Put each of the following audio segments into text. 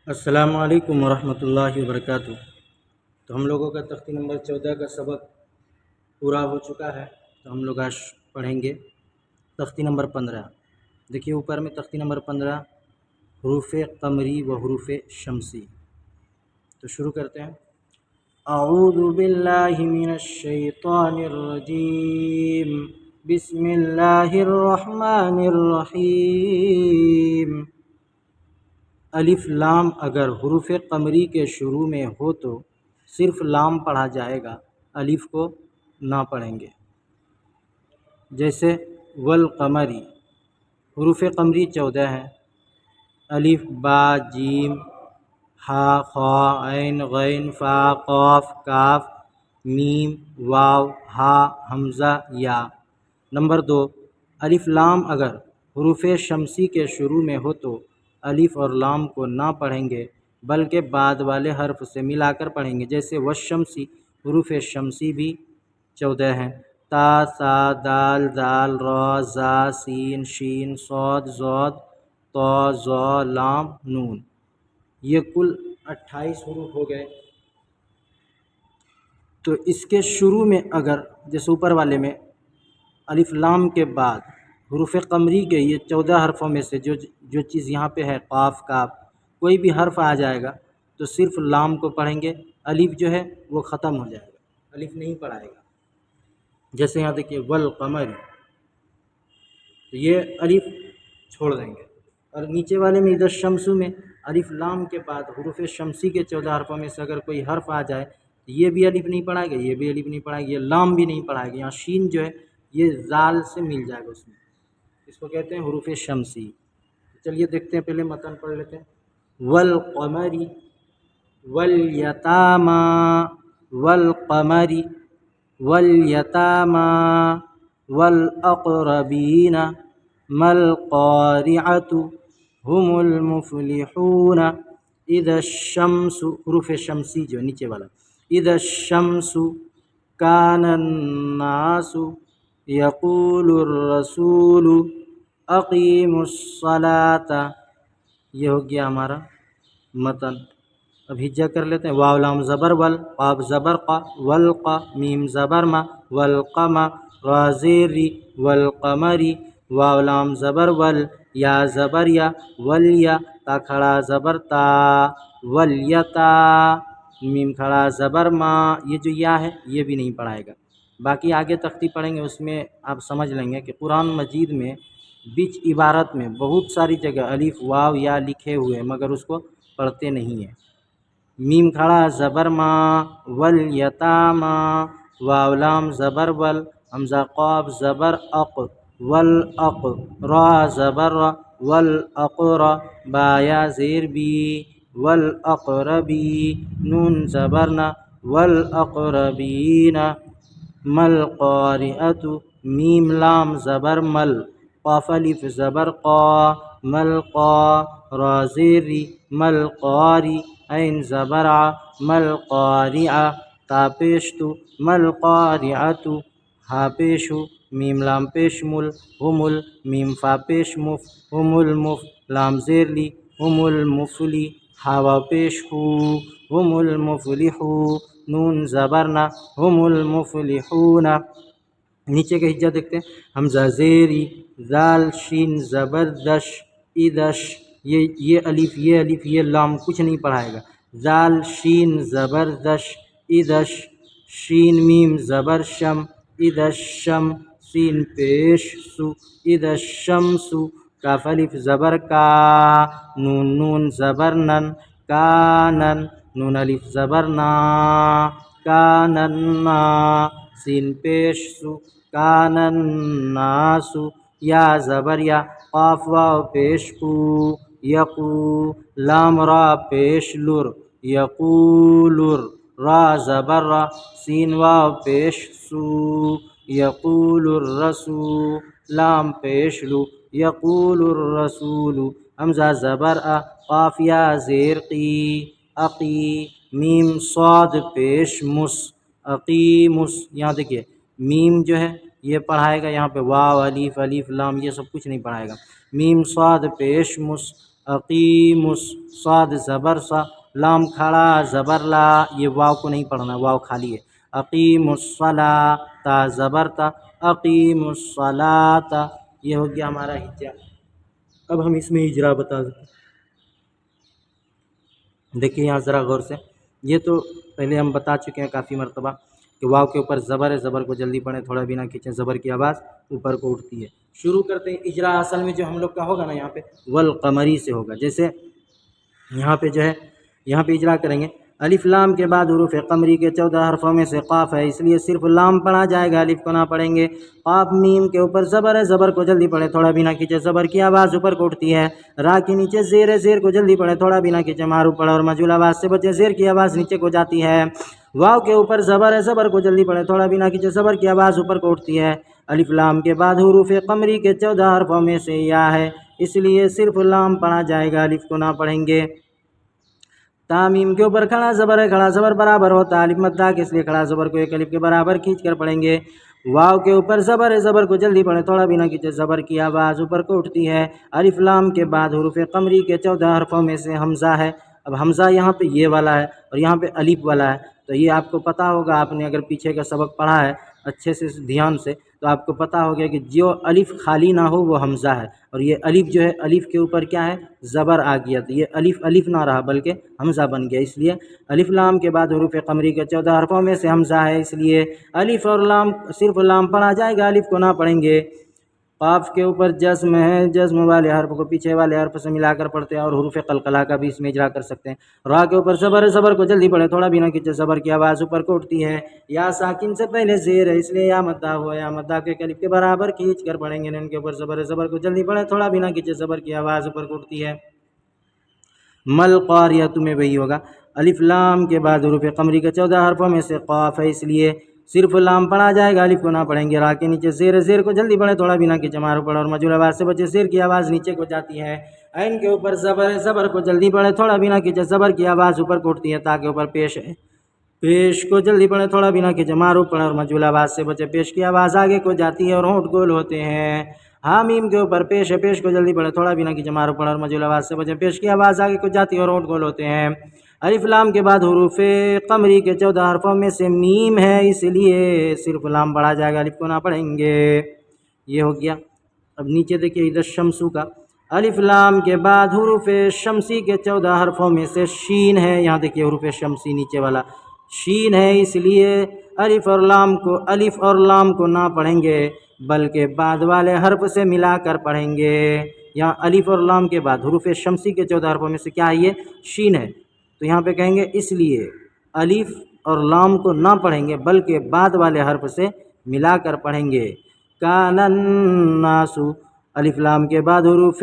السلام علیکم ورحمۃ اللہ وبرکاتہ۔ تو ہم لوگوں کا تختی نمبر 14 کا سبق پورا ہو چکا ہے، تو ہم لوگ آج پڑھیں گے تختی نمبر 15۔ دیکھیے اوپر میں تختی نمبر 15 حروف قمری و حروف شمسی۔ تو شروع کرتے ہیں۔ اعوذ باللہ من الشیطان الرجیم، بسم اللہ الرحمن الرحیم۔ الف لام اگر حروف قمری کے شروع میں ہو تو صرف لام پڑھا جائے گا، الف کو نہ پڑھیں گے۔ جیسے والقمری، حروف قمری 14 ہیں، الف با جیم ہا خا عین غین فا قاف کاف میم واو ہا حمزہ یا۔ نمبر 2، الف لام اگر حروف شمسی کے شروع میں ہو تو الف اور لام کو نہ پڑھیں گے بلکہ بعد والے حرف سے ملا کر پڑھیں گے۔ جیسے والشمسی، حروف شمسی بھی 14 ہیں، تا سا دال دال را زا سین شین صاد ضاد طا ظا لام نون، یہ کل 28 حروف ہو گئے۔ تو اس کے شروع میں اگر جیسے اوپر والے میں الف لام کے بعد حروف قمری کے یہ 14 حرفوں میں سے جو چیز یہاں پہ ہے قاف کاف، کوئی بھی حرف آ جائے گا تو صرف لام کو پڑھیں گے، الف جو ہے وہ ختم ہو جائے گا، الف نہیں پڑھائے گا۔ جیسے یہاں دیکھیے والقمر، تو یہ الف چھوڑ دیں گے۔ اور نیچے والے میں اذا الشمس میں الف لام کے بعد حروف شمسی کے 14 حرفوں میں سے اگر کوئی حرف آ جائے تو یہ بھی الف نہیں پڑھائے گا، یہ بھی الف نہیں پڑھائے گا، یہ لام بھی نہیں پڑھائے گا۔ یہاں شین جو ہے یہ زال سے مل جائے گا، اس میں اس کو کہتے ہیں حروف شمسی۔ چلیے دیکھتے ہیں، پہلے متن پڑھ لیتے ہیں۔ والقمر والیتاما والقمر والیتاما والاقربین ما القارعۃ هم المفلحون اذا الشمس، حروف شمسی جو نیچے والا، اذا الشمس کان الناس یقول الرسول اقیموا الصلاۃ، یہ ہو گیا ہمارا متن۔ اب ہجا کر لیتے ہیں۔ واو لام زبر ول، قاف زبر قا، والقا میم زبر ما، والقما را زیر ری، والقمری واو لام زبر ول، یا زبر یا، والیا تا کھڑا زبر تا، والیتا میم کھڑا زبر ما، یہ جو یا ہے یہ بھی نہیں پڑھائے گا۔ باقی آگے تختی پڑھیں گے، اس میں آپ سمجھ لیں گے کہ قرآن مجید میں بیچ عبارت میں بہت ساری جگہ الف واو یا لکھے ہوئے مگر اس کو پڑھتے نہیں ہیں۔ میم کھڑا زبر ما، والیتاما واو لام زبر ول، حمزہ قاف زبر اق، والاق را زبر را، والاقرا با یا زیر بی، والاقربی نون زبر نا، والاقربین ما القارعۃ میم لام زبر مل، قاف الف زبر قا، ملقا را زیر ری، ملقاری عین زبر ع، ملقارعہ تا پیش تو، ملقارعۃ ہا پیشو میم لام پیش مل، هم میم فا پیش مف، هم المف لام زیر لی، هم المفلی ہا واو پیش ہو، هم المفلحو نون زبرنا، هم المفلحون۔ نیچے کا ہجا دیکھتے ہیں۔ حمزہ زیری ذال شین زبردش ادش، یہ الف یہ لام کچھ نہیں پڑھائے گا۔ ذال شین زبردش ادش، شین میم زبر شم ادش شم، سین پیش سو ادش شمسو، کاف الف زبر کا، نون نون زبر نن، کانن نون الف زبر نا، کانن نا سین پیش سو، کانن ناسو یا زبر یا، قاف واو پیش کو، یقو لام را پیش لر، یقولر را زبر را، سین واو پیش سو، یقول الرسول لام پیش لو، یقول الرسول حمزہ زبر ا، قاف یا زیر قی، عقی میم صاد پیش مس، عقیمس، یہاں دیکھیے میم جو ہے یہ پڑھائے گا، یہاں پہ واو الف الف لام یہ سب کچھ نہیں پڑھائے گا۔ میم صاد پیش مس، अकीमुस साद ज़बर सा, लाम खड़ा ज़बर ला, ये वाव को नहीं पढ़ना, वाव खाली है। अकीमुस्सला ता ज़बर ता, अकीमुस्सलाता, ये हो गया हमारा हिज्जा। अब हम इसमें इजरा बता देते। देखिए यहाँ ज़रा गौर से, ये तो पहले हम बता चुके हैं काफ़ी मरतबा कि वाव के ऊपर ज़बर है, ज़बर को जल्दी पढ़ें, थोड़ा बिना खींचें, ज़बर की आवाज़ ऊपर को उठती है। शुरू करते हैं इजरा। असल में जो हम लोग का होगा ना यहाँ पे वल कमरी से होगा। जैसे यहाँ पे जो है, यहाँ पे इजरा करेंगे। अलिफ लाम के बाद हुरूफ कमरी के 14 हरफों में से क़ाफ़ है, इसलिए सिर्फ लाम पढ़ा जाएगा, अलिफ को ना पढ़ेंगे। क़ाफ़ मीम के ऊपर ज़बर है, ज़बर को जल्दी पढ़े, थोड़ा बिना खींचे, ज़बर की आवाज़ ऊपर को उठती है। रा के नीचे ज़ेर है, ज़ेर को जल्दी पढ़े, थोड़ा बिना खींचे, मारू पढ़े और मजूल आवाज़ से बचे, ज़ेर की आवाज़ नीचे को जाती है। वाव के ऊपर ज़बर है, ज़बर को जल्दी पढ़े, थोड़ा बिना खींचे, ज़बर की आवाज़ ऊपर को उठती है। अलिफ लाम के बाद हुरूफ कमरी के 14 हरफों में से या है, इसलिए सिर्फ लाम पढ़ा जाएगा, अलिफ को ना पढ़ेंगे। तामीम के ऊपर खड़ा ज़बर है, खड़ा ज़बर बराबर होता है अलिफ मद्दा के, इसलिए खड़ा ज़बर को एक अलिफ के बराबर खींच कर पढ़ेंगे। वाव के ऊपर ज़बर है, ज़बर को जल्दी पढ़े, थोड़ा बिना खींचे, ज़बर की आवाज़ ऊपर को उठती है। अलिफ लाम के बाद हुरूफ कमरी के 14 हरफों में से हमज़ा है। अब हमज़ा यहाँ पे ये वाला है और यहाँ पे अलिफ वाला है, तो ये आपको पता होगा, आपने अगर पीछे का सबक पढ़ा है अच्छे से ध्यान से, तो आपको पता हो गया कि जो अलिफ खाली ना हो वो हमज़ा है, और ये अलिफ जो है, अलिफ के ऊपर क्या है, ज़बर आ गया, तो ये अलिफ अलिफ ना रहा बल्कि हमज़ा बन गया। इसलिए अलिफ लाम के बाद हुरूफ कमरी के 14 हरफों में से हमज़ा है, इसलिए अलिफ और लाम, सिर्फ लाम पढ़ा जाएगा, अलिफ को ना पढ़ेंगे। क़ाफ़ के ऊपर जज़्म है, जज़्म वाले हर्फ को पीछे वाले हर्फ से मिलाकर पढ़ते हैं, और हुरूफ क़लक़ला का भी इसमें इजरा कर सकते हैं। रा के ऊपर ज़बर है, ज़बर को जल्दी पढ़े, थोड़ा बिना खींचे, ज़बर की आवाज़ ऊपर को उठती है। या साकिन से पहले ज़ेर है, इसलिए या मद्दा हुआ, या मद्दा के अलिफ के बराबर खींच कर पढ़ेंगे। नून के ऊपर ज़बर है, ज़बर को जल्दी पढ़े, थोड़ा बिना खींचे, ज़बर की आवाज़ ऊपर को उठती है। मल क़ारियतु में वही होगा। अलिफ लाम के बाद हुरूफ कमरी के 14 हरफों में से क़ाफ़ है, इसलिए सिर्फ लाम पढ़ा जाएगा, अलिफ को ना पढ़ेंगे। रा के नीचे ज़ेर, ज़ेर को जल्दी पढ़े, थोड़ा बिना खींचे, मारू पढ़े और मजूल आवाज़ से बचे, ज़ेर की आवाज़ नीचे को जाती है। ऐन के ऊपर ज़बर है, ज़बर को जल्दी पढ़े, थोड़ा बिना खींचे, ज़बर की आवाज़ ऊपर को उठती है। ता के ऊपर पेश है, पेश को जल्दी पढ़े, थोड़ा बिना खींचे, मारू पढ़े और मजूल आवाज़ से बचे, पेश की आवाज़ आगे को जाती है और होंठ गोल होते हैं। हामीम के ऊपर पेश है, पेश को जल्दी पढ़े, थोड़ा बिना खींचे, मारू पढ़े और मजूल आवाज़ से बचे, पेश की आवाज़ आगे को जाती है और होंठ गोल होते हैं। अलिफ लाम के बाद हुरूफ कमरी के 14 हरफों में से मीम है, इसलिए सिर्फ लाम पढ़ा जाएगा, अलिफ को ना पढ़ेंगे। ये हो गया। अब नीचे देखिए इधर शम्सु का, अलिफ लाम के बाद हुरूफ शमसी के 14 हरफों में से शीन है। यहाँ देखिए हुरूफ शमसी नीचे वाला शीन है, इसलिए अलिफ और लाम को, अलिफ और लाम को ना पढ़ेंगे, बल्कि बाद वाले हर्फ से मिलाकर पढ़ेंगे। यहाँ अलिफ और लाम के बाद हुरूफ शमसी के 14 हरफों में से क्या है, ये शीन है, तो यहाँ पे कहेंगे इसलिए अलिफ और लाम को ना पढ़ेंगे, बल्कि बाद वाले हर्फ से मिलाकर पढ़ेंगे। कानन्नासु, अलिफ लाम के बाद हुरूफ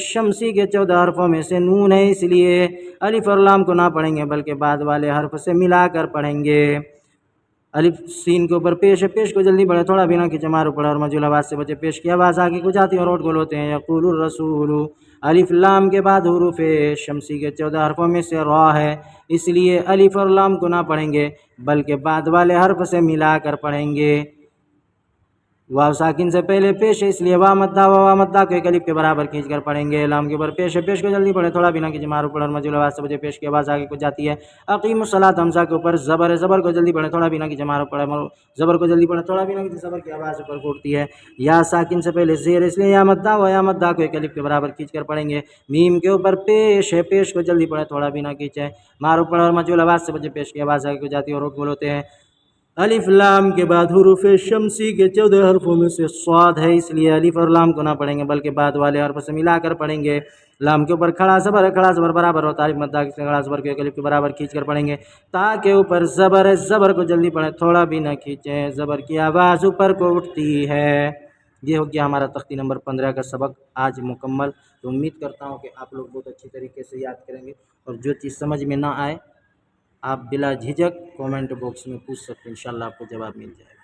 शमसी के 14 हरफों में से नून है, इसलिए अलिफ और लाम को ना पढ़ेंगे, बल्कि बाद वाले हर्फ से मिलाकर पढ़ेंगे। अलिफ सीन के ऊपर पेश है, पेश को जल्दी पढ़े, थोड़ा बिना खींचे, मारू पढ़े और मजूल आवाज़ से बचे, पेश की आवाज़ आगे को जाती है और होंठ गोल होते हैं। यक़ूलुर रसूलु, अलिफ लाम के बाद हुरूफ शमसी के 14 हरफों में से रा है, इसलिए अलिफ और लाम को ना पढ़ेंगे, बल्कि बाद वाले हर्फ से मिलाकर पढ़ेंगे। वाव साकिन से पहले पेश है, इसलिए वा मद्दा को एक अलिफ के बराबर खींच कर पढ़ेंगे। लाम के ऊपर पेश है, पेश को जल्दी पढ़े, थोड़ा बिना खींचे, मारू पढ़े और मजूल आवाज़ से बचे, पेश की आवाज़ आगे को जाती है। अक़ीमुस्सलात, हमज़ा के ऊपर ज़बर है, ज़बर को जल्दी पढ़े, थोड़ा बिना खींचे, मारू पढ़े, ज़बर को जल्दी पढ़े, थोड़ा बिना खींचे, ज़बर की आवाज़ ऊपर को उठती है। या साकिन से पहले ज़ेर, इसलिए या मद्दा व या मद्दा को एक अलिफ के बराबर खींच कर पढ़ेंगे। मीम के ऊपर पेश है, पेश को जल्दी पढ़े, थोड़ा बिना खींचे, मारू पढ़े और मजूल आवाज़ से बचे, पेश की आवाज़ आगे को जाती है और होंठ गोल होते हैं। अलिफ लाम के बाद हुरूफ शमसी के 14 हरफों में से स्वाद है, इसलिए अलिफ और लाम को ना पढ़ेंगे, बल्कि बाद वाले हरफ से मिलाकर पढ़ेंगे। लाम के ऊपर खड़ा ज़बर है, खड़ा ज़बर बराबर होता है अलिफ मद्दा के, खड़ा ज़बर के एक अलिफ के बराबर खींच कर पढ़ेंगे। ता के ऊपर ज़बर है, ज़बर को जल्दी पढ़ें, थोड़ा भी ना खींचें, ज़बर की आवाज़ ऊपर को उठती है। ये हो गया हमारा तख्ती नंबर 15 का सबक आज मुकम्मल। तो उम्मीद करता हूँ कि आप लोग बहुत अच्छी तरीके से याद करेंगे, और जो चीज़ समझ में ना आए आप बिला झिझक कमेंट बॉक्स में पूछ सकते हैं, इंशाल्लाह आपको जवाब मिल जाएगा।